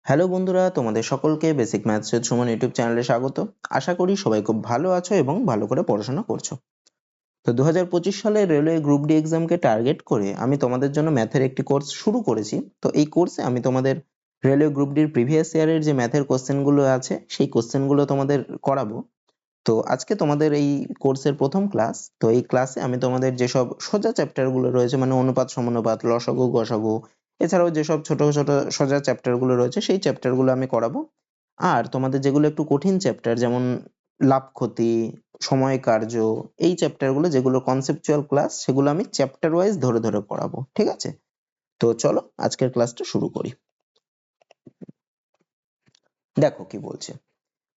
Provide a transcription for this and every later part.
Hello বন্ধুরা, তোমাদের সকলকে basic maths with Suman YouTube চ্যানেলে স্বাগত। আশা করি সবাই খুব ভালো আছো এবং ভালো করে পড়াশোনা করছো। তো 2025 সালে রেলওয়ে গ্রুপ ডি এক্সামকে টার্গেট করে আমি তোমাদের জন্য ম্যাথের একটি কোর্স শুরু করেছি। তো এই কোর্সে আমি তোমাদের রেলওয়ে গ্রুপ ডির প্রিভিয়াস ইয়ারের যে ম্যাথের কোশ্চেনগুলো আছে সেই কোশ্চেনগুলো তোমাদের করাবো। তো আজকে তোমাদের এই কোর্সের প্রথম ক্লাস। তো এই ক্লাসে আমি তোমাদের যেসব সোজা চ্যাপ্টারগুলো রয়েছে, মানে অনুপাত সমানুপাত, লসাগু গসাগু, এছাড়াও যেসব ছোট ছোট সোজা চ্যাপ্টারগুলো রয়েছে সেই চ্যাপ্টারগুলো আমি করাবো। আর তোমাদের যেগুলো একটু কঠিন চ্যাপ্টার, যেমন লাভ ক্ষতি, সময় কার্য, এই চ্যাপ্টারগুলো যেগুলো কনসেপচুয়াল ক্লাস, সেগুলো আমি চ্যাপ্টার ওয়াইজ ধরে ধরে পড়াবো। ঠিক আছে? তো চলো আজকের ক্লাসটা শুরু করি। দেখো কি বলছে।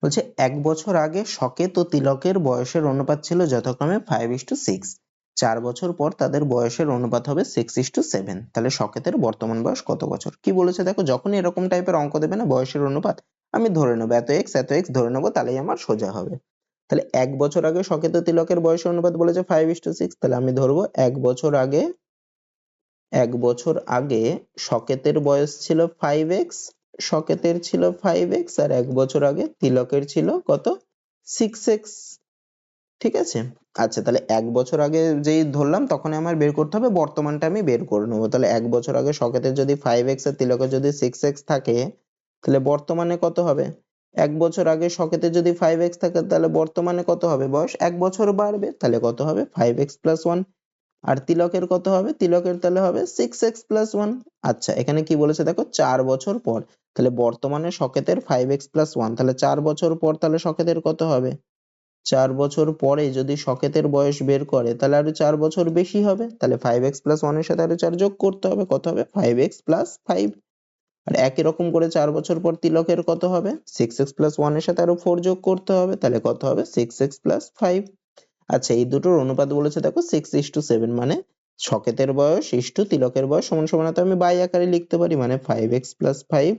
বলছে 1 বছর আগে শকেত ও তিলকের বয়সের অনুপাত ছিল যথাক্রমে 5:6। 4 বছর পর তাদের বয়সের অনুপাত হবে 6:7। তাহলে শকেতের বর্তমান বয়স কত বছর? কি বলেছে দেখো, যখনই এরকম টাইপের অঙ্ক দেবে না বয়সের অনুপাত, আমি ধরে নেবো এত এক্স ধরে নেবো, তাহলেই আমার সোজা হবে। তাহলে 1 বছর আগে শকেত ও তিলকের বয়সের অনুপাত বলেছে 5:6, তাহলে আমি ধরবো 1 বছর আগে শকেতের বয়স ছিল 5x, শকেতের ছিল 5x, আর 1 বছর আগে তিলকের ছিল কত? 6x। ঠিক আছে? আচ্ছা, তাহলে 1 বছর আগে যেই ধরলাম তখন আমার বের করতে হবে বর্তমানটা, আমি বের করে নেবো। তাহলে 1 বছর আগে শকেতের যদি 5x আর তিলকের যদি 6x থাকে, তাহলে বর্তমানে কত হবে? 1 বছর আগে শকেতের যদি 5x থাকে তাহলে বর্তমানে কত হবে? বয়স 1 বছর বাড়বে, তাহলে কত হবে? 5x + 1। আর তিলকের কত হবে? তিলকের তাহলে হবে 6x + 1। আচ্ছা, এখানে কি বলেছে দেখো, 4 বছর পর। তাহলে বর্তমানে শকেতের 5x + 1, তাহলে 4 বছর পর তাহলে শকেতের কত হবে? 4 বছর পরে যদি শকেতের বয়স বের করে তাহলে আরো 4 বছর বেশি হবে, তাহলে 5x + 1 এর সাথে আরো 4 যোগ করতে হবে, কত হবে? 5x + 5। আর একই রকম করে 4 বছর পর তিলকের কত হবে? 6x + 1 এর সাথে আরো 4 যোগ করতে হবে, তাহলে কত হবে? 6x + 5। আচ্ছা, এই দুটোর অনুপাত বলেছে দেখো 6:7, মানে শকেতের বয়স ইস্টু তিলকের বয়স সমান সমান, তো আমি বাই আকারে লিখতে পারি, মানে 5x + 5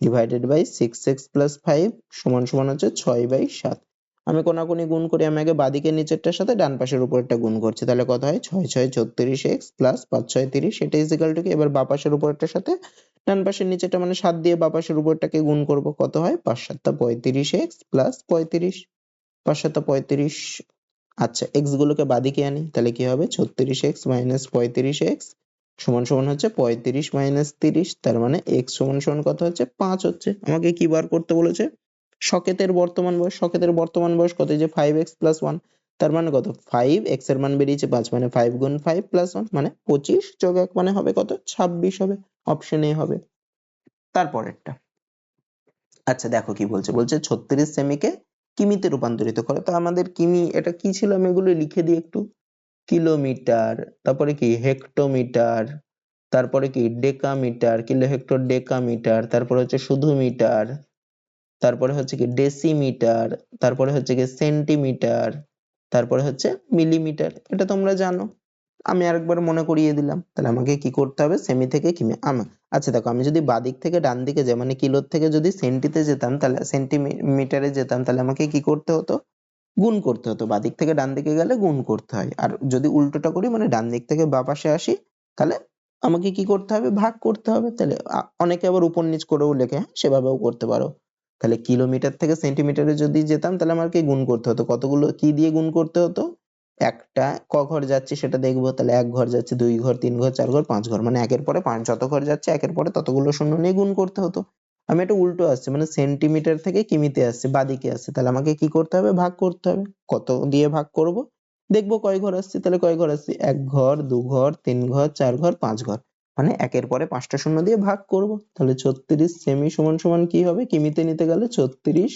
ডিভাইডেড বাই 6x + 5 সমান সমান হচ্ছে 6/7। আমি কোনাকুনি গুণ করি, আমি আগে বাঁদিকের নিচেরটার সাথে ডান পাশের উপরেরটা গুণ করছি, তাহলে কত হয়? 6 6 36x + 5 6 30, এটা ইকুয়াল টু কি? এবার বাঁ পাশের উপরেরটার সাথে ডান পাশের নিচেরটা মানে 7 দিয়ে বাঁ পাশের উপরেরটাকে গুণ করব, কত হয়? 5 7 35x + 35, 5 7 35। আচ্ছা, x গুলোকে বাঁদিকে আনি, তাহলে কি হবে? 36x - 35x সমান সমান হচ্ছে 35 - 30, তার মানে x সমান সমান কত হচ্ছে? 5 হচ্ছে। আমাকে কি বার করতে বলেছে? শকেতের বর্তমান বয়স। শকেতের বর্তমান বয়স কত? এই যে 5x + 1, তার মানে কত? 5, x এর মান বেরিয়েছে 5, মানে 5 × 5 + 1 মানে 25 যোগ 1 মানে হবে কত? 26 হবে। অপশন এ হবে। তারপরেরটা। আচ্ছা, দেখো কি বলছে। বলছে 36 সেমিকে কিমিতে রূপান্তরিত করো। তো আমাদের কিমি এটা কি ছিল, আমি এগুলো লিখে দিই একটু। কিলোমিটার, তারপরে কি হেক্টোমিটার, তারপরে কি ডেকামিটার, কিলো হেক্টর ডেকামিটার, তারপরে হচ্ছে শুধু মিটার, তারপরে হচ্ছে কি ডেসিমিটার, তারপরে হচ্ছে কি সেন্টিমিটার, তারপরে হচ্ছে মিলিমিটার। এটা তোমরা জানো, আমি আরেকবার মনে করিয়ে দিলাম। তাহলে আমাকে কি করতে হবে? সেমি থেকে কিমি। আচ্ছা দেখো, আমি যদি বাদিক থেকে ডান দিকে যাই, মানে কিলোর থেকে যদি সেন্টিতে যেতাম, তাহলে সেন্টিমিটারে যেতাম, তাহলে আমাকে কি করতে হতো? গুণ করতে হতো। বাদিক থেকে ডান দিকে গেলে গুণ করতে হয়। আর যদি উল্টোটা করি, মানে ডান দিক থেকে বাঁ পাশে আসি, তাহলে আমাকে কি করতে হবে? ভাগ করতে হবে। তাহলে অনেকে আবার উপর নিচ করেও লেখে, হ্যাঁ সেভাবেও করতে পারো। তাহলে কিলোমিটার থেকে সেন্টিমিটারে যদি যেতাম তাহলে আমাকে গুণ করতে হতো। কতগুলো কি দিয়ে গুণ করতে হতো? একটা ক ঘর যাচ্ছি সেটা দেখবো, তাহলে 1 ঘর যাচ্ছে, 2 ঘর, 3 ঘর, 4 ঘর, 5 ঘর, মানে একের পরে 5 যত ঘর যাচ্ছে একের পরে ততগুলো শূন্য নিয়ে গুণ করতে হতো। আমি এটা উল্টো আসছে, মানে সেন্টিমিটার থেকে কিমিতে আসছে, বাদিকে আসছে, তাহলে আমাকে কি করতে হবে? ভাগ করতে হবে। কত দিয়ে ভাগ করব? দেখবো কয় ঘর আসছে, তাহলে কয় ঘর আসছে? 1 ঘর, 2 ঘর, 3 ঘর, 4 ঘর, 5 ঘর, মানে একের পরে 5টা শূন্য দিয়ে ভাগ করব। তাহলে 36 সেমি সমান সমান কি হবে? কিমিতে নিতে গেলে 36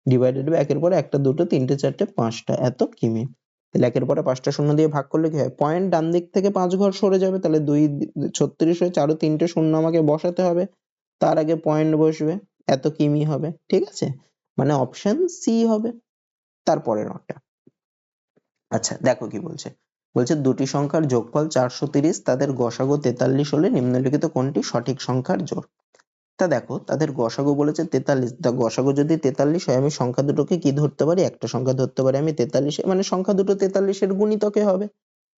ডিভাইডেড বাই একের পরে 1টা 2টো 3টে 4টে 5টা এত কিমি। তাহলে একের পরে 5টা শূন্য দিয়ে ভাগ করলে কি হয়? পয়েন্ট ডান দিক থেকে 5 ঘর সরে যাবে, তাহলে 36 হয়েছে, আরো 3টে শূন্য আমাকে বসাতে হবে, তার আগে পয়েন্ট বসবে, এত কিমি হবে। ঠিক আছে? মানে অপশন সি হবে। তারপরের নটা। আচ্ছা, দেখো কি বলছে। বলছে দুটি সংখ্যার যোগফল 430, তাদের গসাগু 43 হলে নিম্নলিখিত কোনটি সঠিক সংখ্যার জোড়? তা দেখো, তাদের গসাগু বলেছে 43, তা গসাগু যদি 43 হয়, আমি সংখ্যা দুটোকে কি ধরতে পারি? একটা সংখ্যা ধরতে পারি আমি 43, মানে সংখ্যা দুটো 43 এর গুণিতকে হবে।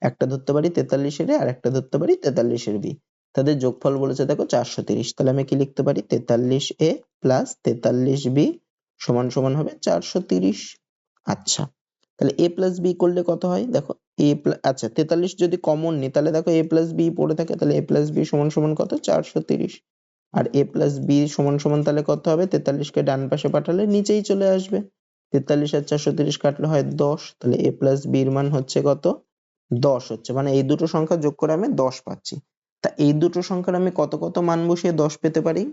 একটা ধরতে পারি 43 এর আর একটা ধরতে পারি 43 এর বি। তাদের যোগফল বলেছে দেখো 430, তাহলে আমি কি লিখতে পারি? 43 এ প্লাস 43b সমান সমান হবে 430। আচ্ছা, তাহলে a প্লাস b করলে কত হয় দেখো, আচ্ছা 43 যদি কমন নিই তাহলে দেখো a প্লাস b পড়ে থাকে, তাহলে a প্লাস b সমান সমান কত 430। আর a প্লাস b সমান সমান তাহলে কত হবে, 43 কে ডান পাশে পাঠালে নিচেই চলে আসবে। 43 আর 430 কাটলে হয় 10, তাহলে a প্লাস b এর মান হচ্ছে কত 10 হচ্ছে, মানে এই দুটো সংখ্যা যোগ করে আমি 10 পাচ্ছি। তা এই দুটো সংখ্যার আমি কত কত মান বসিয়ে 10 পেতে পারি?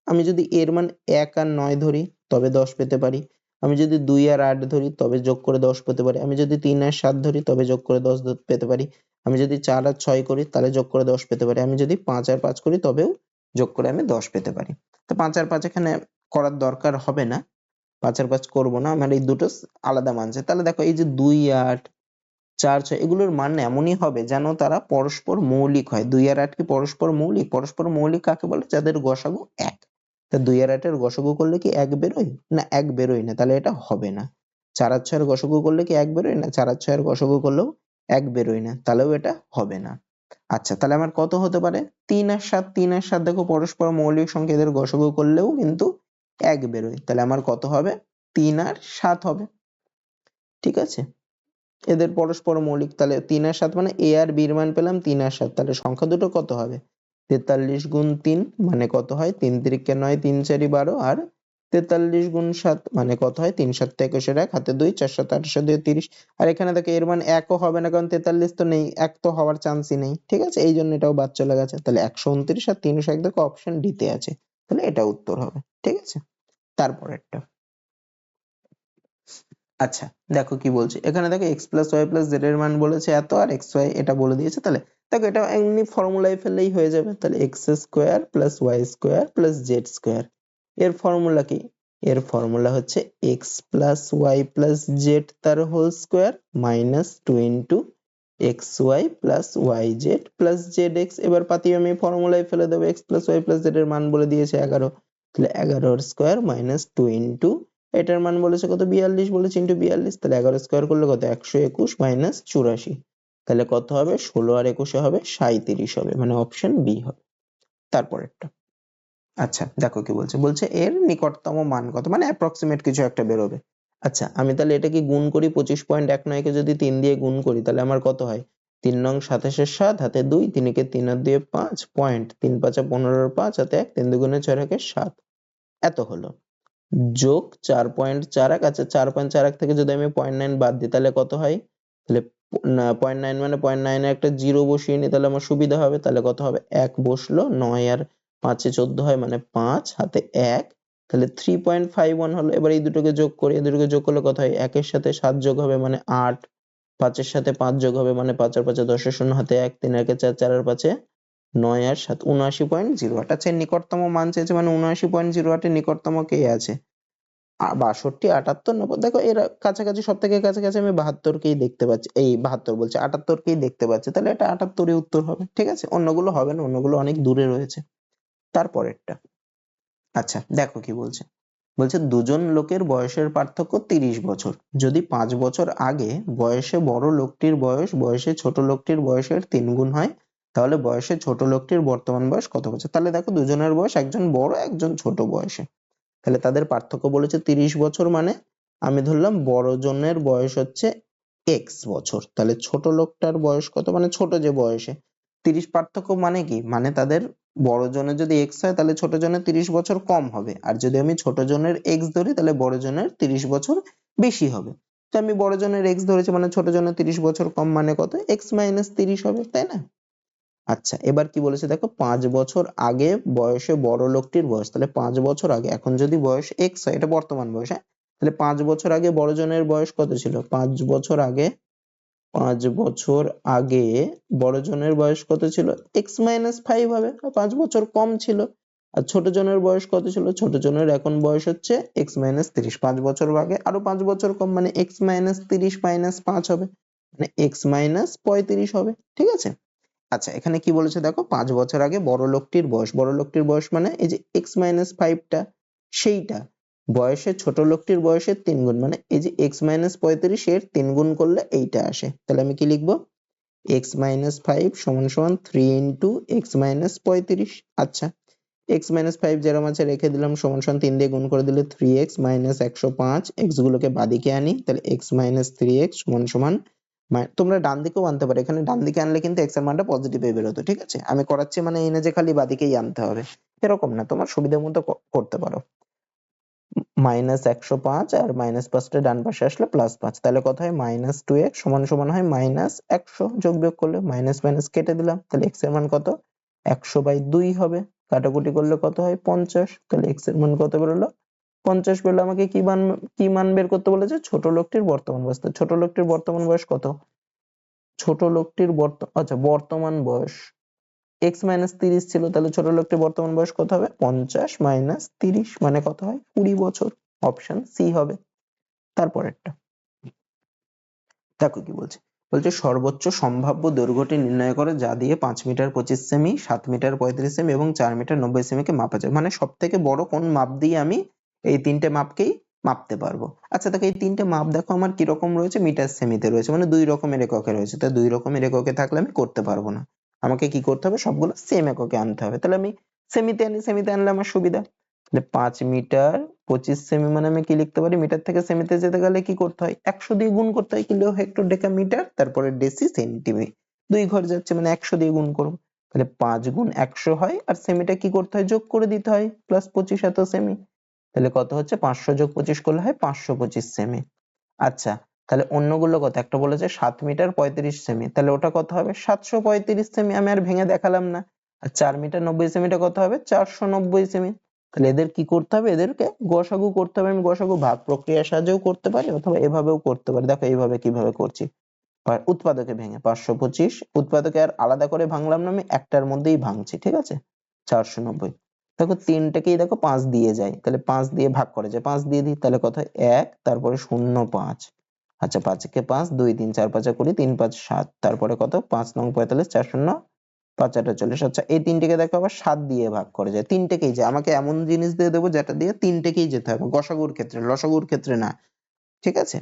আমি যদি এর মান 1 আর 9 ধরি তবে 10 পেতে পারি। আমি যদি 2 আর 8 ধরি তবে যোগ করে 10 পেতে পারি। আমি যদি 3 আর 7 ধরি তবে যোগ করে 10 পেতে পারি। আমি যদি 4 আর 6 করি তাহলে যোগ করে 10 পেতে পারি। আমি যদি 5 আর 5 করি তবেও যোগ করে আমি 10 পেতে পারি। তো 5 আর 5 এখানে করার দরকার হবে না, 5 আর 5 করব না, আমার এই দুটো আলাদা মানছে। তাহলে দেখো এই যে 2 8 4 6 এগুলোর মান এমনই হবে যেন তারা পরস্পর মৌলিক হয়। 2 আর 8 কি পরস্পর মৌলিক? পরস্পর মৌলিক কাকে বলে? যাদের গসাগু 1। তা 2 আর 8 এর গসাগু করলে কি 1 বেরোয়? না 1 বেরোয় না, তাহলে এটা হবে না। 4 আর 6 এর গসাগু করলে কি 1 বেরোয়? না 4 আর 6 এর গসাগু করলেও 1 বেরোয় না, তাহলেও এটা হবে না। আচ্ছা, তাহলে আমার কত হতে পারে? 3 আর 7, 3 আর 7 দেখো পরস্পর মৌলিক সংখ্যা, এদের গসাগু করলেও কিন্তু 1 বেরোয়, তাহলে আমার কত হবে? 3 আর 7 হবে। ঠিক আছে, এদের পরস্পর মৌলিক, তাহলে 3 আর 7 মানে a আর b এর মান পেলাম 3 আর 7, তাহলে সংখ্যা দুটো কত হবে? 43 গুণ 3 মানে কত হয়? 3 3 9, 3 4 12, আর 43 গুণ 7 মানে কত হয়? 3 7 21 এর 1 হাতে 2, 4 7 28 2 30। আর এখানে দেখো এর মান 1 ও হবে না, কারণ 43 তো নেই, 1 তো হওয়ার চান্সই নেই। ঠিক আছে, এই জন্য এটাও বাদ চলে গেছে। তাহলে 129 আর 301 দেখো অপশন ডি তে আছে, তাহলে এটা উত্তর হবে। ঠিক আছে, তারপরেরটা। আচ্ছা, দেখো কি বলছে এখানে, দেখো x plus y plus z এর মান বলেছে এত, আর এক্স ওয়াই এটা বলে দিয়েছে। তাহলে দেখো এটা এমনি ফর্মুলায় ফেললেই হয়ে যাবে। তাহলে x square plus y square plus z square, এর ফর্মুলা কি? এর ফর্মুলা হচ্ছে x plus y plus z তার whole square minus 2 into x y plus y z plus z x. এবার পাতিয়ে আমি ফর্মুলায় ফেলে দেবো, x plus y plus z এর মান বলে দিয়েছে 11, তাহলে 11 স্কোয়ার মাইনাস 2 ইন্টু এটার মান বলেছে কত 42 বলেছে, ইন্টু 42, তাহলে 11 স্কোয়ার করলে কত 121 মাইনাস 84, তাহলে কত হবে 16 আর 21 হবে 37 হবে, মানে অপশন বি হবে। তারপরেরটা। আচ্ছা, দেখো কি বলছে, বলছে এর নিকটতম মান কত, মানে অ্যাপ্রক্সিমেট কিছু একটা বেরোবে। আচ্ছা, আমি তাহলে এটা কি গুণ করি, 25.19 কে যদি 3 দিয়ে গুণ করি তাহলে আমার কত হয়? 3 নং 27 এর 7 হাতে 2, 3 কে 3 আর 2 5 পয়েন্ট, 3 5 15 এর 5 হাতে 1, 3 দুগুণে 4 একে 7, এত হলো। যোগ 4.41, আচ্ছা 4.41 থেকে যদি আমি 0.9 বাদ দিই তাহলে কত হয়? তাহলে 0.9 মানে 0.9 এ একটা জিরো বসিয়ে নিই, তাহলে আমার সুবিধা হবে। তাহলে কত হবে? 1 বসলো, 9 আর 5 এ 14 হয় মানে 5 হাতে 1, তাহলে 3.51 হলো। এবার এই দুটোকে যোগ করি, এই দুটোকে যোগ করলে কত হয়? 1 এর সাথে 7 যোগ হবে মানে 8, 5 এর সাথে 5 যোগ হবে মানে 5 আর 5 এ 10 এর শূন্য হাতে 1, 3 আর 1 4, 4 আর 5 এ 9 আর 7 79.08। আচ্ছা, নিকটতম মান চেয়েছে মানে 79.08 এর নিকটতম কে আছে? 62, 78, 90। দেখো এর কাছাকাছি, সব থেকে কাছাকাছি আমি 72 কেই দেখতে পাচ্ছি, এই 72 বলছি 78 কেই দেখতে পাচ্ছি, তাহলে এটা 78 ই উত্তর হবে। ঠিক আছে, অন্যগুলো হবে না, অন্যগুলো অনেক দূরে রয়েছে। তারপরেরটা। আচ্ছা, দেখো কি বলছে, বলছে দুজন লোকের বয়সের পার্থক্য 30 বছর। যদি 5 বছর আগে বয়সে বড় লোকটির বয়স বয়সে ছোট লোকটির বয়সের 3 গুণ হয়, তাহলে বয়সে ছোট লোকটির বর্তমান বয়স কত বছর? তাহলে দেখো দুজনের বয়স, একজন বড় একজন ছোট বয়সে, তাহলে তাদের পার্থক্য বলেছে 30 বছর, মানে আমি ধরলাম বড় জনের বয়স হচ্ছে এক্স বছর, তাহলে ছোট লোকটার বয়স কত, মানে ছোট যে বয়সে 30 পার্থক্য মানে কি, মানে তাদের বড় জনের যদি এক্স হয় তাহলে ছোট জনের 30 বছর কম হবে, আর যদি আমি ছোট জনের এক্স ধরি তাহলে বড় জনের 30 বছর বেশি হবে। তো আমি বড় জনের এক্স ধরেছি মানে ছোট জনের 30 বছর কম, মানে কত? এক্স মাইনাস 30 হবে, তাই না? আচ্ছা, এবার কি বলেছে দেখো, 5 বছর আগে বয়সে বড় লোকটির বয়স, তাহলে 5 বছর আগে, এখন যদি বয়স x হয়, এটা বর্তমান বয়স, হ্যাঁ, তাহলে 5 বছর আগে বড় জনের বয়স কত ছিল? 5 বছর আগে, 5 বছর আগে বড় জনের বয়স কত ছিল? x মাইনাস 5 হবে, 5 বছর কম ছিল। আর ছোট জনের বয়স কত ছিল? ছোট জনের এখন বয়স হচ্ছে x মাইনাস 30, 5 বছর আগে আরো 5 বছর কম, মানে x মাইনাস 30 মাইনাস 5 হবে, মানে x মাইনাস 35 হবে। ঠিক আছে, আচ্ছা এখানে কি বলেছে দেখো, 5 বছর আগে বড় লোকটির বয়স, বড় লোকটির বয়স মানে এই যে x মাইনাস 5 টা, সেইটা বয়সে ছোট লোকটির বয়সের 3 গুণ, মানে এই যে x মাইনাস 35 এর 3 গুণ করলে এইটা আসে। তাহলে আমি কি লিখবো? x মাইনাস 5 সমান সমান 3 ইন্টু x মাইনাস 35। আচ্ছা, x মাইনাস 5 যেরকম আছে রেখে দিলাম, সমান সমান 3 দিয়ে গুণ করে দিলে 3x মাইনাস 105, x গুলোকে বাদিকে আনি, তাহলে x মাইনাস 3x সমান সমান তোমরা ডান দিকেও আনতে পারো, এখানে ডান দিকে আনলে কিন্তু x এর মানটা পজিটিভে বেরোতো, ঠিক আছে? আমি করাচ্ছি মানে এই না যে খালি বাদিকেই আনতে হবে, এরকম না, তোমার সুবিধা মতো করতে পারো। মাইনাস 105 আর মাইনাস 5টা ডান পাশে আসলে প্লাস 5, তাহলে কত হয় মাইনাস 2x সমান সমান হয় মাইনাস 100, যোগ বিয়োগ করলে মাইনাস মাইনাস কেটে দিলাম, তাহলে x এর মান কত 100/2 হবে, কাটাকুটি করলে কত হয় 50, তাহলে x এর মান কত বেরোলো 50 বেরোলো। আমাকে কি মান বের করতে বলেছে? ছোট লোকটির বর্তমান বয়স। তো ছোট লোকটির বর্তমান বয়স কত? ছোট লোকটির বর্তমান বয়স x মাইনাস 30 ছিল, তাহলে ছোট লোকটির বর্তমান বয়স কত হবে? 50 মাইনাস 30 মানে কত হয়? 20 বছর। অপশন সি হবে। তারপরেরটা দেখো কি বলছে, বলছে সর্বোচ্চ সম্ভাব্য দৈর্ঘ্যটি নির্ণয় করো যা দিয়ে 5 মিটার 25 সেমি, 7 মিটার 35 সেমি এবং 4 মিটার 90 সেমি কে মাপা যায়। মানে সব থেকে বড় কোন মাপ দিয়ে আমি এই তিনটে মাপকেই মাপতে পারবো। আচ্ছা দেখো এই তিনটে মাপ দেখো আমার কিরকম রয়েছে, মিটার সেমিতে রয়েছে, মানে দুই রকমের এককে রয়েছে। তো দুই রকমের এককে থাকলে আমি করতে পারবো না, আমাকে কি করতে হবে, সবগুলো সেম এককে আনতে হবে। তাহলে আমি সেমিতে আনলে আমার সুবিধা। তাহলে 5 মিটার 25 সেমি মানে আমি কি লিখতে পারি, মিটার থেকে সেমিতে যেতে গেলে কি করতে হয়, 100 দিয়ে গুণ করতে হয়, কিলো হেক্টর ডেকামিটার, তারপরে ডেসি সেন্টিমিটার, দুই ঘর যাচ্ছে মানে 100 দিয়ে গুণ করব। তাহলে 5 গুণ 100 হয়, আর সেমিটা কি করতে হয়, যোগ করে দিতে হয়, প্লাস 25 এত সেমি। তাহলে কত হচ্ছে, 500 যোগ 25 করলে হয় 525 সেমি। আচ্ছা তাহলে অন্যগুলো কত, একটা বলেছে 7 মিটার 35 সেমি, তাহলে ওটা কত হবে 735 সেমি, আমি আর ভেঙে দেখালাম না। আর 4 মিটার 90 সেমিটা কত হবে 490 সেমি। তাহলে এদের কি করতে হবে, এদেরকে গসাগু করতে হবে। আমি গসাগু ভাগ প্রক্রিয়ার সাহায্যেও করতে পারি অথবা এভাবেও করতে পারি। দেখো এইভাবে কিভাবে করছি, উৎপাদকে ভেঙে 525, উৎপাদকে আর আলাদা করে ভাঙলাম না, আমি একটার মধ্যেই ভাঙছি, ঠিক আছে? 490, দেখো তিনটাকেই দেখো 5 দিয়ে যায়, তাহলে 5 দিয়ে ভাগ করে যায়, 5 দিয়ে দিই, তাহলে কত হয় 1, তারপরে 0.5, আচ্ছা 5 কে 5, 2 3 4 5 20, 3 5 7, তারপরে কত 5 নং 45, 4 শূন্য 5 8 40। আচ্ছা এই তিনটেকে দেখো আবার 7 দিয়ে ভাগ করে যায়, তিনটেকেই যায়, আমাকে এমন জিনিস দিয়ে দেবো যেটা দিয়ে তিনটেকেই যেতে হবে, গসাগুর ক্ষেত্রে, লসাগুর ক্ষেত্রে না, ঠিক আছে?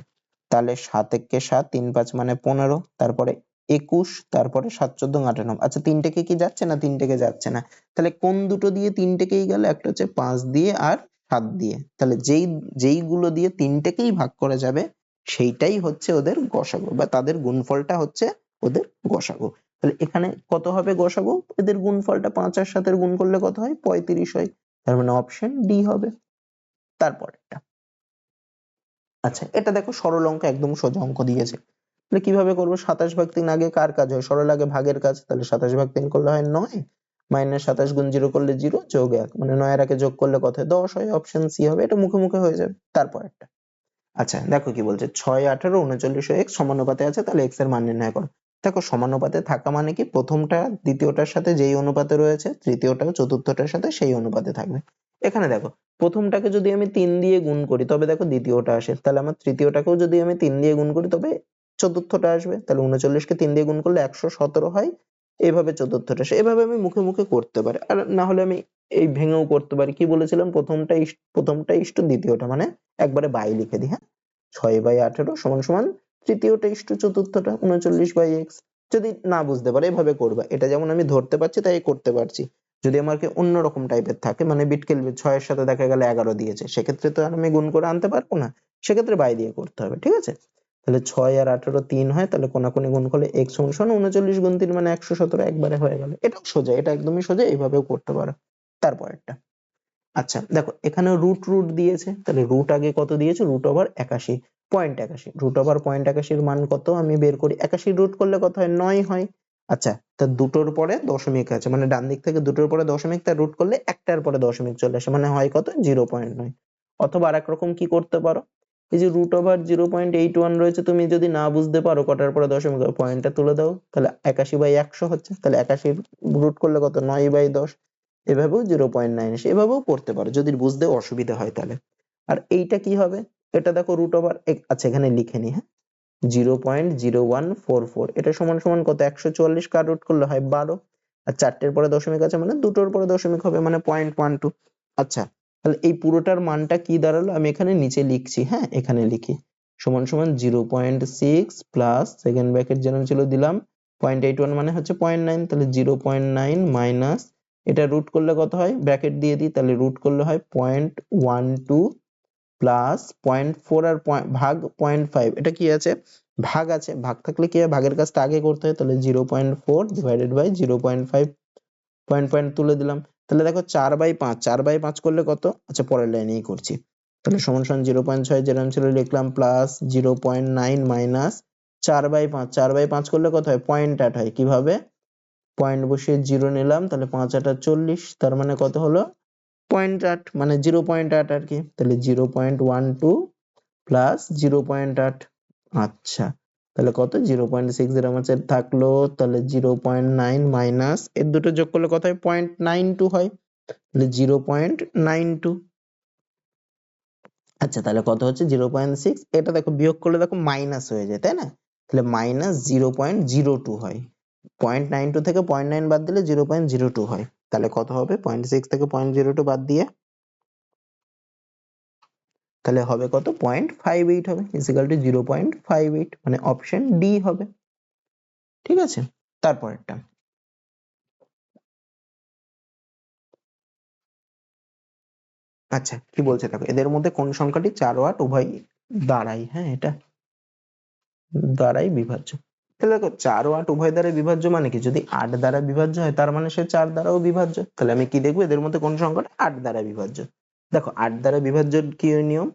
তাহলে 7 একে 7, 3 5 মানে 15, তারপরে 21, তারপরে 7 14 58। আচ্ছা তিনটেকে কি যাচ্ছে না, তিনটেকে যাচ্ছে না, তাহলে কোন দুটো দিয়ে তিনটেকেই গেল, একটা হচ্ছে 5 দিয়ে আর 7 দিয়ে, তাহলে যেইগুলো দিয়ে তিনটেকেই ভাগ করা যাবে সেইটাই হচ্ছে ওদের গসাগু, বা তাদের গুণফলটা হচ্ছে ওদের গসাগু। তাহলে এখানে কত হবে গসাগু, এদের গুণফলটা 5 আর 7 এর গুণ করলে কত হয় 35 হয়, তার মানে অপশন ডি হবে। তারপরেরটা, আচ্ছা এটা দেখো সরল অঙ্ক, একদম সোজা অঙ্ক দিয়েছে। তাহলে কিভাবে করবো, 27/3 আগে কার কাজ হয়, সরল আগে ভাগের কাজ, তাহলে 27/3 করলে হয় 9, মাইনাস 27 গুণ 0 করলে 0, যোগ 1 মানে 9 এর আগে যোগ করলে কত হয় 10 হয়, অপশন সি হবে, এটা মুখে মুখে হয়ে যাবে। তারপর একটা, আচ্ছা দেখো কি বলছে, 6 18 39 ও x সমানুপাতে আছে, তাহলে x এর মান নির্ণয় করো। দেখো সমানুপাতে থাকা মানে কি, প্রথমটা দ্বিতীয়টার সাথে যেই অনুপাতে রয়েছে, তৃতীয়টাও চতুর্থটার সাথে সেই অনুপাতে থাকবে। এখানে দেখো প্রথমটাকে যদি আমি 3 দিয়ে গুণ করি তবে দেখো দ্বিতীয়টা আসে, তাহলে আমার তৃতীয়টাকেও যদি আমি 3 দিয়ে গুণ করি তবে চতুর্থটা আসবে, তাহলে 39 কে 3 দিয়ে গুণ করলে 117 হয়, এইভাবে চতুর্থটা আসে। এভাবে আমি মুখে মুখে করতে পারি, আর না হলে আমি এই ভেঙেও করতে পারি। কি বলেছিলাম, প্রথমটা ইস্টু দ্বিতীয়টা, মানে একবারে বাই লিখে দিই, হ্যাঁ 6/18 সমান সমান তৃতীয়টা ইস্টু চতুর্থটা 39/x। যদি না বুঝতে পারো এভাবে করবা, এটা যেমন আমি ধরতে পারছি তাই করতে পারছি। যদি আমাকে অন্যরকম টাইপের থাকে, মানে বিটকেল 6 এর সাথে দেখা গেল 11 দিয়েছে, সেক্ষেত্রে তো আর আমি গুণ করে আনতে পারবো না, সেক্ষেত্রে বাই দিয়ে করতে হবে, ঠিক আছে? তাহলে 6 আর 18 3 হয়, তাহলে কোনাকুনি গুণ করলে x সমান সমান 39 গুণ 3 মানে 117, একবারে হয়ে গেল। এটাও সোজা, এটা একদমই সোজা, এইভাবেও করতে পারো। তারপরেরটা, আচ্ছা দেখো এখানে রুট দিয়েছে, তাহলে রুট আগে কত দিয়েছে, √81, √81 এর মান কত আমি বের করি, 81 রুট করলে কত হয় 9 হয়। আচ্ছা তা দুটোর পরে দশমিক আছে, মানে ডান দিক থেকে দুটোর পরে দশমিক, তার রুট করলে একটার পরে দশমিক চলে আসে, মানে হয় কত 0.9। অথবা আরেক রকম কি করতে পারো, এই যে √0.81 রয়েছে, তুমি যদি না বুঝতে পারো কটার পরে দশমিক, পয়েন্টটা তুলে দাও, তাহলে 81/100 হচ্ছে, তাহলে 81 রুট করলে কত 9/10, এভাবেও 0.9 আসে, এভাবেও করতে পারো যদি বুঝতে অসুবিধা হয় তাহলে। আর এইটা কি হবে, এটা দেখো আচ্ছা এখানে লিখে নি, হ্যাঁ 0.0144, এটা সমান সমান কত 144, কার রুট করলে হয় 12, আর চারটের পরে দশমিক আছে মানে দুটোর পরে দশমিক হবে, মানে 0.12। আচ্ছা তাহলে এই পুরোটার মানটা কি দাঁড়ালো, আমি এখানে নিচে লিখছি, হ্যাঁ এখানে লিখি, সমান সমান 0.6 প্লাস সেকেন্ড ব্র্যাকেট যেন ছিল দিলাম 0.81 মানে হচ্ছে 0.9, তাহলে 0.9 মাইনাস এটা রুট করলে কত হয়, ব্র্যাকেট দিয়ে দিই, তাহলে রুট করলে হয় 0.12 প্লাস 0.4 আর ভাগ 0.5, এটা কি আছে, ভাগ আছে, ভাগ থাকলে কি হয়, ভাগের কাজটা আগে করতে হয়, তাহলে 0.4 ডিভাইডেড বাই 0.5, পয়েন্ট পয়েন্ট তুলে দিলাম। তাহলে দেখো 4/5, 4/5 করলে কত, আচ্ছা পরের লাইনেই করছি, তাহলে সমান সমান 0.6 যেরকম ছিল লিখলাম, প্লাস 0.9 মাইনাস 4/5, 4/5 করলে কত হয়, 0.8 হয়, কিভাবে, পয়েন্ট বসিয়ে 0 নিলাম, তাহলে 5×8 = 40, তার মানে কত হলো 0.8, মানে 0.8 আর কি, তাহলে 0.12 প্লাস 0.8, আচ্ছা তাহলে কত 0.6 এর আমার থাকলো, তাহলে 0.9 মাইনাস এর দুটো যোগ করলে কত হয়, 0.92 হয়, তাহলে 0.92, আচ্ছা তাহলে কত হচ্ছে 0.6, এটা দেখো বিয়োগ করলে দেখো মাইনাস হয়ে যায়, তাই না, তাহলে মাইনাস 0.02 হয়, 0.92 থেকে 0.9 বাদ দিলে 0.02 হয়, তাহলে কত হবে, 0.6 থেকে 0.02 বাদ দিয়ে তাহলে হবে কত, 0.58 হবে, ইকুয়াল টু 0.58, মানে অপশন ডি হবে, ঠিক আছে। তারপরেরটা, আচ্ছা কি বলছে দেখো, এদের মধ্যে কোন সংখ্যাটি 4 ও 8 উভয় দ্বারাই, হ্যাঁ এটা দ্বারাই বিভাজ্য, তাহলে দেখো 4 ও 8 উভয় দ্বারা বিভাজ্য মানে কি, যদি 8 দ্বারা বিভাজ্য হয় তার মানে সে 4 দ্বারাও বিভাজ্য, তাহলে আমি কি দেখবো, এদের মধ্যে কোন সংখ্যাটা 8 দ্বারা বিভাজ্য। দেখো 8 দ্বারা বিভাজ্য কি নিয়ম,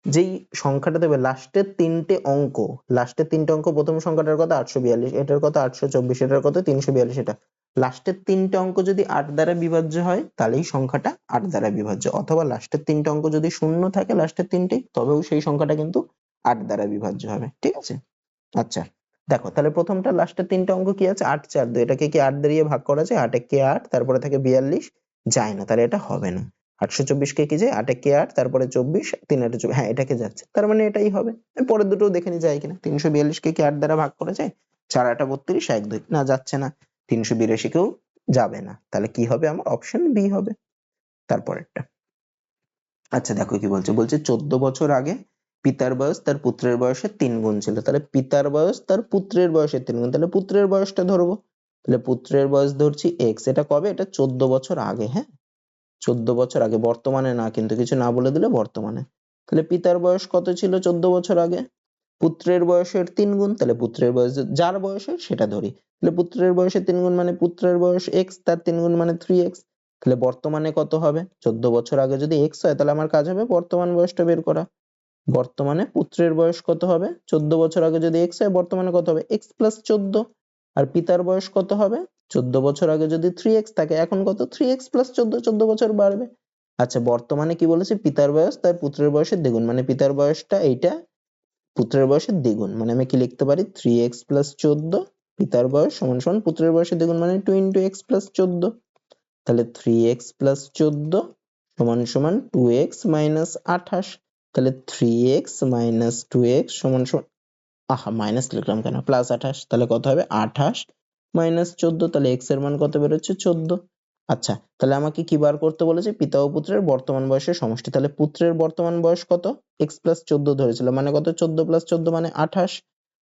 যেই সংখ্যাটা দেবে লাস্টের তিনটে অঙ্ক, লাস্টের তিনটে অঙ্ক, প্রথম সংখ্যাটার কত 842, এটার কত 824, এটার কত 342, এটা লাস্টের তিনটে অঙ্ক যদি 8 দ্বারা বিভাজ্য হয় তাহলেই সংখ্যাটা 8 দ্বারা বিভাজ্য, অথবা লাস্টের তিনটে অঙ্ক যদি শূন্য থাকে লাস্টের তিনটেই, তবেও সেই সংখ্যাটা কিন্তু 8 দ্বারা বিভাজ্য হবে, ঠিক আছে। আচ্ছা দেখো তাহলে প্রথমটা লাস্টের তিনটা অঙ্ক কি আছে, 8 4 2, এটাকে কি 8 দিয়ে ভাগ করা যায়, 8 কে 8, তারপরে থাকে 42, যায় না, তাহলে এটা হবে না, 824 কে কি যায়, 8 কে 8, তারপরে 24, 3 8 24, হ্যাঁ এটাকে যাচ্ছে, তার মানে এটাই হবে। পরের দুটো দেখে নি যায় কিনা, 342 কে কি 8 দ্বারা ভাগ করা যায়, 4 8 32, 1 2, না যাচ্ছে না, 382 কেও যাবে না, তাহলে কি হবে, আমার অপশন বি হবে। তারপরেরটা, আচ্ছা দেখো কি বলছে, বলছে 14 বছর আগে পিতার বয়স তার পুত্রের বয়সের 3 গুণ ছিল, তাহলে পিতার বয়স তার পুত্রের বয়সের 3 গুণ, তাহলে পুত্রের বয়সটা ধরবো, তাহলে পুত্রের বয়স ধরছি এক্স, এটা কবে, এটা 14 বছর আগে, হ্যাঁ 14 বছর আগে, বর্তমানে না, কিন্তু কিছু না বলে দিলে বর্তমানে, তাহলে পিতার বয়স কত ছিল 14 বছর আগে, পুত্রের বয়সের 3 গুণ, তাহলে পুত্রের বয়স যার বয়সের সেটা ধরি, তাহলে পুত্রের বয়সের 3 গুণ মানে পুত্রের বয়স এক্স, তার 3 গুণ মানে 3x, তাহলে বর্তমানে কত হবে, 14 বছর আগে যদি এক্স হয় তাহলে আমার কাজ হবে বর্তমান বয়সটা বের করা, বর্তমানে পুত্রের বয়স কত হবে, 14 বছর আগে যদি এক্স হয় বর্তমানে কত হবে, এক্স প্লাস 14, আর পিতার বয়স কত হবে, 14 বছর আগে যদি 3x থাকে এখন কত, 3x প্লাস 14, 14 বছর বাড়বে, আচ্ছা বর্তমানে কি বলেছে, পিতার বয়স তার পুত্রের বয়সের দ্বিগুণ, মানে পিতার বয়সটা এইটা, পুত্রের বয়সের দ্বিগুণ, মানে আমি কি লিখতে পারি 3x প্লাস 14, পিতার বয়স সমান সমান পুত্রের বয়সের দ্বিগুণ মানে 2 into x প্লাস 14, তাহলে 3x প্লাস 14 সমান সমান 2x মাইনাস 28, তাহলে 3x মাইনাস 2x সমান সমান, আহা মাইনাস লিখলাম কেন, প্লাস 28, তাহলে কত হবে 28 মাইনাস 14, তাহলে x এর মান কত বেরোচ্ছে 14, আচ্ছা তাহলে আমাকে কি বার করতে বলেছে, পিতা ও পুত্রের বর্তমান বয়সের সমষ্টি, তাহলে পুত্রের বর্তমান বয়স কত, x প্লাস 14 ধরেছিল মানে কত, 14 প্লাস 14 মানে 28,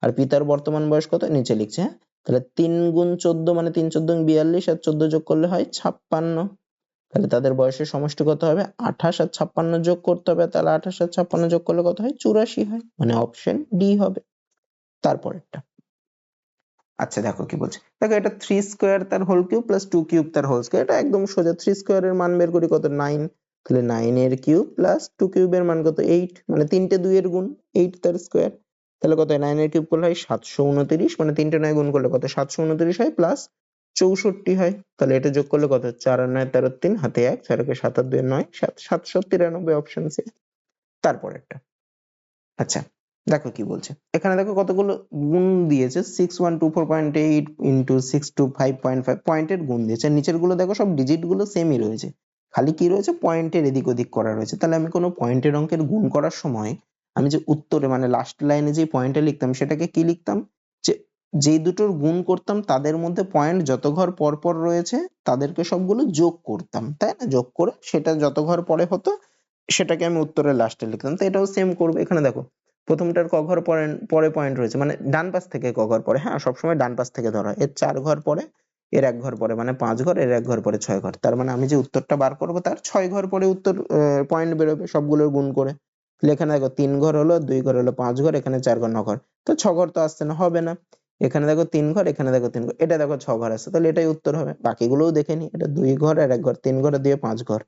আর পিতার বর্তমান বয়স কত নিচে লিখছে, হ্যাঁ তাহলে 3 গুণ 14 মানে 3 14 42, আর 14 যোগ করলে হয় 56, তাহলে তাদের বয়সের সমষ্টি কত হবে, 28 আর 56 যোগ করতে হবে, তাহলে 28 আর 56 যোগ করলে কত হয় 84 হয়, মানে অপশন ডি হবে। তারপরেরটা, আচ্ছা দেখো কি বলছে, দেখো এটা 3 স্কয়ার তার হোল কিউব প্লাস 2 কিউব তার হোল স্কয়ার, এটা একদম সোজা, 3 স্কয়ারের মান বের করি কত 9, তাহলে 9 এর কিউব প্লাস 2 কিউবের মান কত 8, মানে তিনটে 2 এর গুণ 8 তার স্কয়ার, তাহলে কত হয় 9 এর কিউব করলে হয় 729, মানে তিনটে 9 গুণ করলে কত 729 হয় প্লাস 64 হয়, তাহলে এটা যোগ করলে কত 4 আর 9 13 3 হাতে 1, 4 কে 7 আর 2 9, 793 অপশন সি। তারপরেরটা, আচ্ছা দেখো কি বলছে, এখানে দেখো কতগুলো গুণ দিয়েছে, 6124.8 ইন্টু 625.5 পয়েন্টের গুণ দিয়েছে, নিচের গুলো দেখো সব ডিজিট গুলো সেমই রয়েছে, খালি কি রয়েছে পয়েন্টের এদিক ওদিক করা রয়েছে, তাহলে আমি কোনো পয়েন্টের অঙ্কের গুণ করার সময় আমি যে উত্তরে মানে লাস্ট লাইনে যে পয়েন্টে লিখতাম সেটাকে কি লিখতাম, যে যেই দুটোর গুণ করতাম তাদের মধ্যে পয়েন্ট যত ঘর পর পর রয়েছে তাদেরকে সবগুলো যোগ করতাম, তাই না, যোগ করে সেটা যত ঘর পরে হতো সেটাকে আমি উত্তরের লাস্টে লিখতাম, তো এটাও সেম করবো, এখানে দেখো প্রথমটার ক ঘর পরে পরে পয়েন্ট রয়েছে, মানে ডান পাশ থেকে ক ঘর পরে, হ্যাঁ সবসময় ডান পাশ থেকে ধরা হয়, এর 4 ঘর পরে এর 1 ঘর পরে মানে 5 ঘর, এর 1 ঘর পরে 6 ঘর। তার মানে আমি যে উত্তরটা বার করব তার 6 ঘর পরে উত্তর পয়েন্ট বেরোবে সবগুলোর গুণ করে। তাহলে এখানে দেখো 3 ঘর হলো, 2 ঘর হলো 5 ঘর, এখানে 4 ঘর 9 ঘর। তো 6 ঘর তো আসছে না, হবে না। এখানে দেখো 3 ঘর, এখানে দেখো 3 ঘর, এটা দেখো 6 ঘর আসছে, তাহলে এটাই উত্তর হবে। বাকিগুলোও দেখে নিই, এটা 2 ঘর আর 1 ঘর, 3 ঘর দিয়ে 5 ঘর,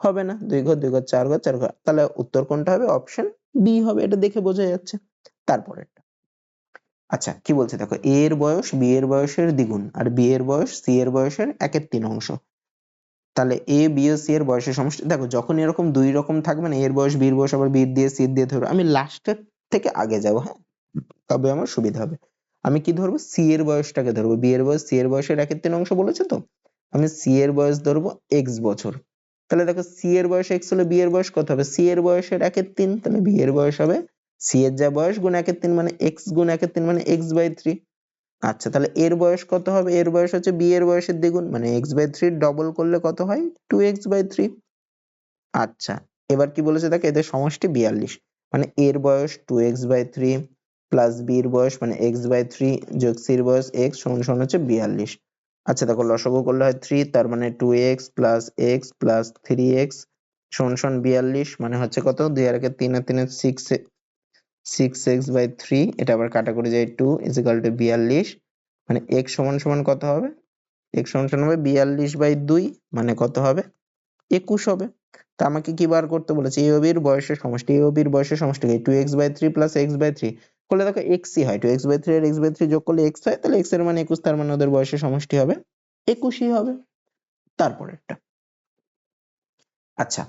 হবে না। 2 ঘর 2 ঘর 4 ঘর 4 ঘর, তাহলে উত্তর কোনটা হবে? অপশন বি হবে, এটা দেখে বোঝা যাচ্ছে। তারপরে আচ্ছা কি বলছে দেখো, এ এর বয়স বি এর বয়সের দ্বিগুণ আর বি এর বয়স সি এর বয়সের 1/3 অংশ। তাহলে এ বি ও সি এর বয়সের সমষ্টি। দেখো যখন এরকম দুই রকম থাকবে না, এর বয়স বির বয়স আবার বি দিয়ে সি দিয়ে ধরবো, আমি লাস্টের থেকে আগে যাবো, হ্যাঁ, তবে আমার সুবিধা হবে। আমি কি ধরবো? সি এর বয়সটাকে ধরবো, বি এর বয়স সি এর বয়সের 1/3 অংশ বলেছে তো, আমি সি এর বয়স ধরবো এক্স বছর। তাহলে দেখো সি এর বয়স এক্স হলে বি এর বয়স কত হবে? সি এর বয়সের 1/3, তাহলে বি এর বয়স হবে সি এর যা বয়স গুণ 1/3 মানে এক্স গুণ 1/3 মানে x/3। আচ্ছা তাহলে এর বয়স কত হবে? এর বয়স হচ্ছে বি এর বয়সের দ্বিগুণ মানে x/3 ডবল করলে কত হয়? 2x/3। আচ্ছা এবার কি বলেছে দেখো, এদের সমষ্টি 42, মানে এর বয়স 2x/3 প্লাস বি এর বয়স মানে x/3 যোগ সি এর বয়স x সমান সমান হচ্ছে 42। আচ্ছা দেখো লসাগু করলে হয় 3, তার মানে 2x plus x plus 3x সমান সমান 42, মানে হচ্ছে কত? 2 আর 1 3 আর 3 6, 6x/3, এটা আবার কাটাকুটি যায় 2 ইজ ইকুয়াল টু 42, মানে x সমান সমান কত হবে? x সমান সমান হবে 42/2, মানে কত হবে? 21 হবে। তা আমাকে কি বার করতে বলেছে? a ও b এর বয়সের সমষ্টি। a ও b এর বয়সের সমষ্টি কি? 2x/3 প্লাস x/3 করলে দেখো x ই হয়, 2x/3 আর x/3 যোগ করলে x হয়, তাহলে x এর মান 21, তার মানে ওদের বয়সের সমষ্টি হবে 21ই হবে। তারপরেরটা আচ্ছা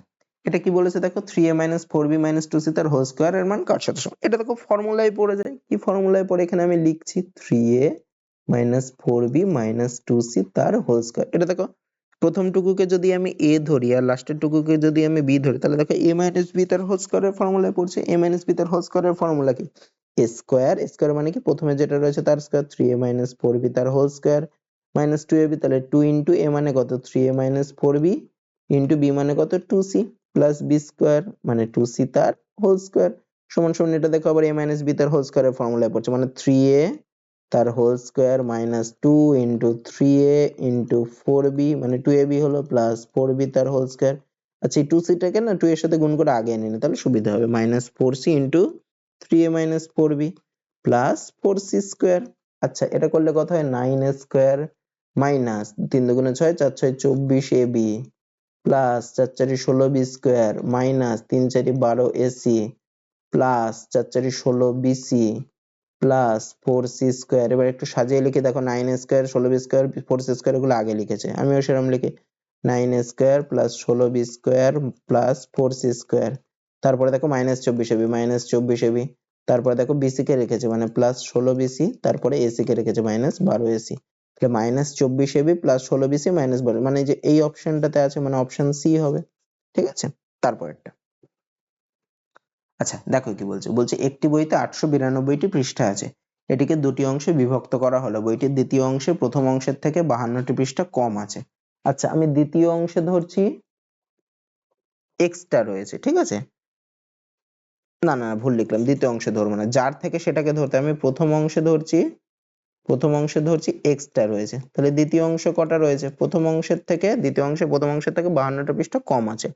এটা কি বলেছে দেখো, 3a - 4b - 2c তার হোল স্কয়ার এর মান কার সাথে সমান? এটা দেখো ফর্মুলায় পড়ে যায়। কি ফর্মুলায় পড়ে? এখানে আমি লিখছি 3a - 4b - 2c তার হোল স্কয়ার। এটা দেখো প্রথম টুকুকে যদি আমি a ধরি আর লাস্টের টুকুকে যদি আমি b ধরি, তাহলে দেখো a - b তার হোল স্কয়ারের ফর্মুলায় পড়ছে। a - b তার হোল স্কয়ারের ফর্মুলা কি? a স্কয়ার, স্কয়ার মানে কি প্রথমে যেটা রয়েছে তার স্কয়ার, 3a - 4b তার হোল স্কয়ার মাইনাস 2ab, তাহলে 2 ইনটু a মানে কত? 3a - 4b ইন্টু বি মানে কত? 2c প্লাস বি স্কোয়ার মানে 2c তার হোল স্কোয়ার সমান সমান, এটা দেখো আবার a মাইনাস বি তার হোল স্কোয়ারের ফর্মুলায় পড়ছে, মানে 3a তার whole square minus 2 into 3a into 4b মানে 2ab হলো প্লাস 4b তার হোল স্কোয়ার। আচ্ছা এই 2c টাকে না 2 এর সাথে গুণ করে আগে এনে নি, তাহলে সুবিধা হবে, minus 4c into 3a minus 4b plus 4c square. আচ্ছা এটা করলে কত হয়? 9a স্কোয়ার মাইনাস 3 দুগুণে 6 4 6 24ab plus 4 4 16 b square minus 3 4 12 ac plus 4 4 16 bc plus 4c square. এবার একটু সাজিয়ে লিখে দেখো, 9 square 16 b square 4c square এগুলো আগে লিখেছে, আমিও সেরকম লিখি 9 square plus 16 b square plus 4c square. তারপরে দেখো মাইনাস 24 এবি, তারপরে দেখো বিসি কে রেখেছে মানে প্লাস 16 বিসি, তারপরে এসি কে রেখেছে মাইনাস 12 এসি, তাহলে minus 24 AB plus 16 BC minus 12, মানে যে এই অপশনটাতে আছে মানে অপশন সি হবে। ঠিক আছে তারপরেরটা আচ্ছা দেখো কি বলছে, বলছে একটি বইতে 892টি পৃষ্ঠা আছে, এটিকে দুটি অংশে বিভক্ত করা হলো, বইটির দ্বিতীয় অংশে প্রথম অংশের থেকে 52টি পৃষ্ঠা কম আছে। আচ্ছা আমি দ্বিতীয় অংশে ধরছি এক্সটা রয়েছে, ঠিক আছে, না না ভুল লিখলাম, দ্বিতীয় অংশে ধরবো না, যার থেকে সেটাকে ধরতে আমি প্রথম অংশে ধরছি, প্রথম অংশে ধরছি এক্সটা রয়েছে, তাহলে দ্বিতীয় অংশ কটা রয়েছে? প্রথম অংশের থেকে দ্বিতীয় অংশে প্রথম অংশের থেকে 52টা পৃষ্ঠা কম আছে,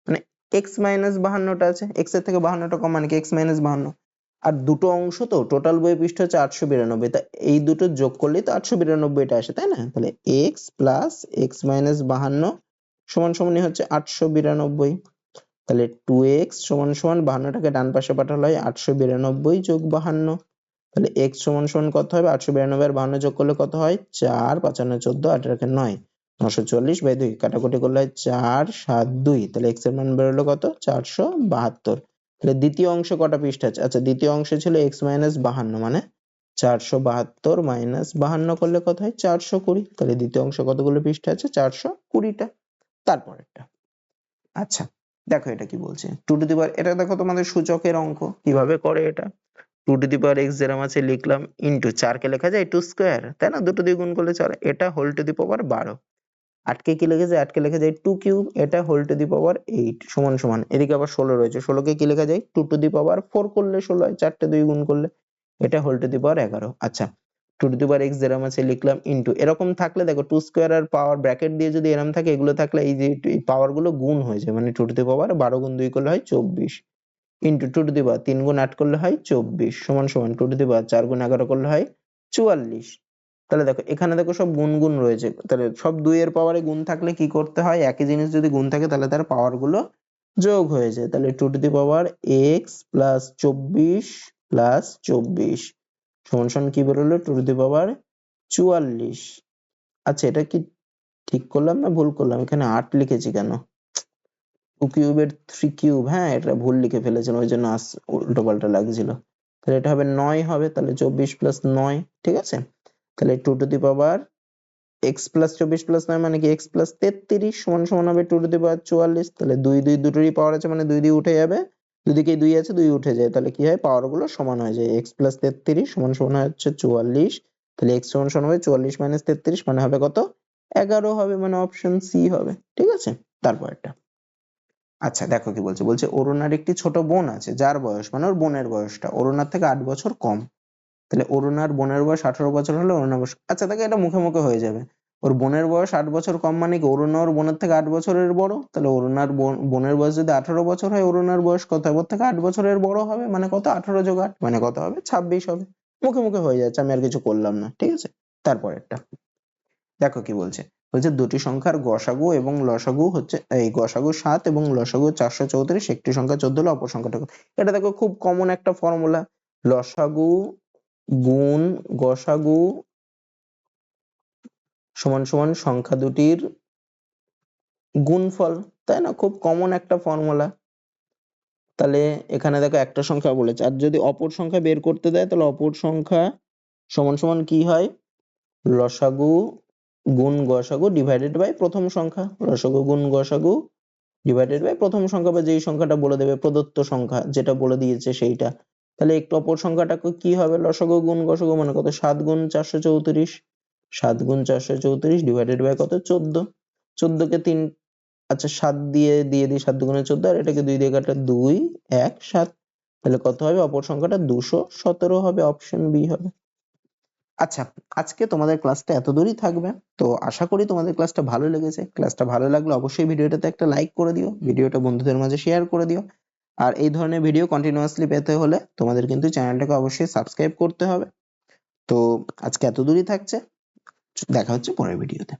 মানে এক্স মাইনাস 52টা আছে, এক্স এর থেকে 52টা কম মানে কি এক্স মাইনাস 52। আর দুটো অংশ তো টোটাল বই পৃষ্ঠা হচ্ছে 892, তা এই দুটো যোগ করলেই তো 892টা আসে, তাই না? তাহলে এক্স প্লাস এক্স মাইনাস 52 সমান সমানই হচ্ছে 892। তাহলে 2x সমান সমান 52টাকে ডান পাশে পাঠালে হয় 892 যোগ 52, তাহলে x সমান সমান কত হবে? 892 আর 52 যোগ করলে কত হয়? 4 5 14 8 আর 9 940/2, কাটাকুটি করলে হয় 4 7 2, তাহলে x এর মান বেরোলো কত? 472। তাহলে দ্বিতীয় অংশে কটা পৃষ্ঠা আছে? আচ্ছা দ্বিতীয় অংশে ছিল x মাইনাস 52 মানে 472 মাইনাস 52 করলে কত হয়? 420, তাহলে দ্বিতীয় অংশে কতগুলো পৃষ্ঠা আছে? 420টা। তারপরেরটা আচ্ছা দেখো এটা কি বলছে, 2 টু দি পাওয়ার, এটা দেখো তোমাদের সূচকের অঙ্ক কিভাবে করে এটা, 2 টু দি পাওয়ার x যেরকম আছে লিখলাম ইনটু 4 কে লেখা যায় 2 স্কয়ার, তাই না? দুটো দিয়ে গুণ করলে 4, এটা হোল টু দি পাওয়ার 12, 8 কে কি লেখা যায়? 8 কে লেখা যায় 2 কিউব, এটা হোল টু দি পাওয়ার 8 সমান সমান, এদিকে আবার 16 রয়েছে, 16 কে কি লেখা যায়? 2 টু দি পাওয়ার 4 করলে 16 হয়, 4টে 2 গুণ করলে, এটা হোল টু দি পাওয়ার 11। আচ্ছা two to the power x যেরকম আছে লিখলাম ইন্টু, এরকম থাকলে দেখো টু স্কোয়ার আর পাওয়ার ব্র্যাকেট দিয়ে যদি এরকম থাকে এগুলো থাকলে এই যে এই পাওয়ার গুলো গুণ হয়ে যায়, মানে টু টু দি পাওয়ার 12 গুণ 2 করলে হয় 24 ইন্টু টু টু দি পাওয়ার 3 গুণ 8 করলে হয় 24 সমান সমান টু টু দি পাওয়ার 4 গুণ 11 করলে হয় 44। তাহলে দেখো এখানে দেখো সব গুণ গুণ রয়েছে, তাহলে সব 2 এর পাওয়ারে গুণ থাকলে কি করতে হয়, একই জিনিস যদি গুণ থাকে তাহলে তার পাওয়ার গুলো যোগ হয়ে যায়। তাহলে two to the power x plus 24 plus 24 সমান সমান কি বেরোলো, টু টু দি পাওয়ার 44। আচ্ছা এটা কি ঠিক করলাম না ভুল করলাম, এখানে 8 লিখেছি কেন, 2 কিউবের 3 কিউব, হ্যাঁ এটা ভুল লিখে ফেলেছিলাম ওই জন্য উল্টো পাল্টা লাগছিল। তাহলে এটা হবে 9 হবে, তাহলে 24 প্লাস 9, ঠিক আছে। তাহলে two to the power x plus 24 plus 9 মানে কি এক্স প্লাস 33 সমান সমান হবে টু টু দি পাওয়ার 44। তাহলে 2 2 দুটোরই পাওয়ার আছে মানে 2 দিয়ে উঠে যাবে, দুদিকেই 2 আছে 2 উঠে যায়, তাহলে কি হয় পাওয়ার গুলো সমান হয়ে যায়, এক্স প্লাস 33 সমান সমান হচ্ছে 44। তাহলে এক্স সমান সমান হবে 44 মাইনাস 33 মানে হবে কত, 11 হবে, মানে অপশন সি হবে, ঠিক আছে। তারপরটা আচ্ছা দেখো কি বলছে, বলছে অরুণার একটি ছোট বোন আছে যার বয়স, মানে ওর বোনের বয়সটা অরুণার থেকে 8 বছর কম। তাহলে অরুণার বোনের বয়স 18 বছর হলে অরুণার বয়স, আচ্ছা দেখো এটা মুখে মুখে হয়ে যাবে। ওর বোনের বয়স 8 বছর কম মানে কি অরুণা ওর বোনের থেকে 8 বছরের বড়, তাহলে অরুণার বোনের বয়স যদি 18 বছর হয় অরুণার বয়স কত হবে, ওর থেকে 8 বছরের বড় হবে, মানে কত 18 যোগ 8 মানে কত হবে 26 হবে। মুখে মুখে হয়ে যাচ্ছে, আমি আর কিছু করলাম না, ঠিক আছে। তারপরেরটা দেখো কি বলছে, বলছে দুটি সংখ্যার গসাগু এবং লসাগু হচ্ছে, এই গসাগু 7 এবং লসাগু 434, একটি সংখ্যা 14 হলে অপর সংখ্যাটা কত? এটা দেখো খুব কমন একটা ফর্মুলা, লসাগু গুণ গসাগু সমান সমান সংখ্যা দুটির গুণফল, তাই না, খুব কমন একটা ফর্মুলা। তাহলে এখানে দেখো একটা সংখ্যা বলেছে, আর যদি অপর সংখ্যা বের করতে দেয় তাহলে অপর সংখ্যা সমান সমান কি হয়, লসাগু গুণ গসাগু ডিভাইডেড বাই প্রথম সংখ্যা, লসাগু গুণ গসাগু ডিভাইডেড বাই প্রথম সংখ্যা, বা যেই সংখ্যাটা বলে দেবে প্রদত্ত সংখ্যা যেটা বলে দিয়েছে সেইটা। তাহলে একটু অপর সংখ্যাটা কি হবে, লসাগু গুণ গসাগু মানে কত, 7 গুণ 434, 7 গুণ 434 ডিভাইডেড বাই কত 14, 14 কে 3, আচ্ছা 7 দিয়ে দিই 7 দুগুণে 14, আর এটাকে 2 দিয়ে কাটলে 2 1 7, তাহলে কত হবে অপর সংখ্যাটা 217 হবে, অপশন বি হবে। আচ্ছা আজকে তোমাদের ক্লাসটা এতদূরই থাকবে, তো আশা করি তোমাদের ক্লাসটা ভালো লেগেছে। ক্লাসটা ভালো লাগলে অবশ্যই ভিডিওটাতে একটা লাইক করে দিও, ভিডিওটা বন্ধুদের মাঝে শেয়ার করে দিও। আর এই ধরনের ভিডিও কন্টিনিউয়াসলি পেতে হলে তোমাদের কিন্তু চ্যানেলটাকে অবশ্যই সাবস্ক্রাইব করতে হবে। তো আজকে এতদূরই থাকছে, দেখা হচ্ছে পরের ভিডিওতে।